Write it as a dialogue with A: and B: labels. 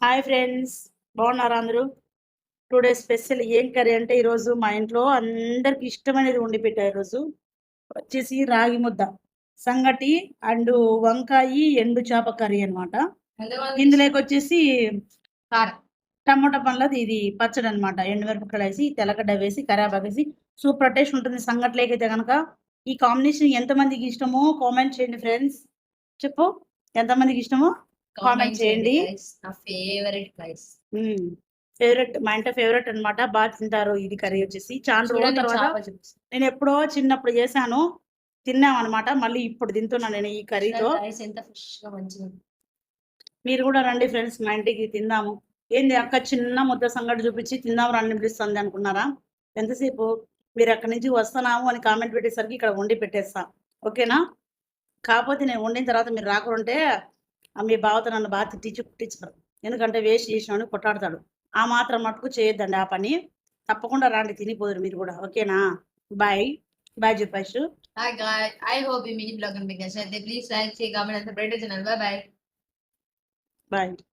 A: Hi friends, బాగున్నారా అందరూ? Today special ఏం కర్రీ అంటే ఈరోజు మా ఇంట్లో అందరికి ఇష్టమైనది వండి పెట్టారు. ఈరోజు వచ్చేసి రాగి ముద్ద, సంగటి అండ్ వంకాయి ఎండు చేప కర్రీ అనమాట. ఇందులోకి వచ్చేసి టమాటా పండ్లది ఇది పచ్చడి అనమాట. ఎండుమిరపకాయలు వేసి తెల్లగడ్డ వేసి కరివేపాకు వేసి సూపర్ టేస్ట్ ఉంటుంది. సంగట్లేకైతే కనుక ఈ కాంబినేషన్ ఎంతమందికి ఇష్టమో కామెంట్ చేయండి ఫ్రెండ్స్. చెప్పు, ఎంతమందికి ఇష్టమో కామెంట్ చేయండి.
B: నా ఫేవరెట్ రైస్,
A: ఫేవరెట్, మా ఇంట్లో ఫేవరెట్ అనమాట. బాగా తింటారు. ఇది కర్రీ వచ్చేసి చాలా రోజుల తర్వాత నేను ఎప్పుడో చిన్నప్పుడు చేశాను, తిన్నాం అనమాట. మళ్ళీ ఇప్పుడు తింటున్నాను నేను ఈ కర్రీతో.
B: రైస్ ఎంత ఫ్రెష్ గా మంచిగా.
A: మీరు కూడా రండి ఫ్రెండ్స్, మా ఇంటికి తిందాము. ఏంది అక్క చిన్న ముద్ద సంగటి చూపించి తిందాం రండి పిలుస్తుంది అనుకున్నారా? ఎంతసేపు మీరు అక్కడి నుంచి వస్తున్నాము అని కామెంట్ పెట్టేసరికి ఇక్కడ వండి పెట్టేస్తా, ఓకేనా? కాకపోతే నేను వండిన తర్వాత మీరు రాకుంటే మీ బావతో నన్ను బాగా కుట్టించరు. ఎందుకంటే వేస్ట్ చేసినాను కొట్టాడతాడు. ఆ మాత్రం మటుకు చేయొద్దండి ఆ పని. తప్పకుండా రండి, తినిపోదురు మీరు కూడా, ఓకేనా? బాయ్ బాయ్ చెప్పేసి.
B: Hi guys, I hope you mini vlog and make a share. Please like, share, comment and subscribe to the channel. Bye bye.
A: Bye.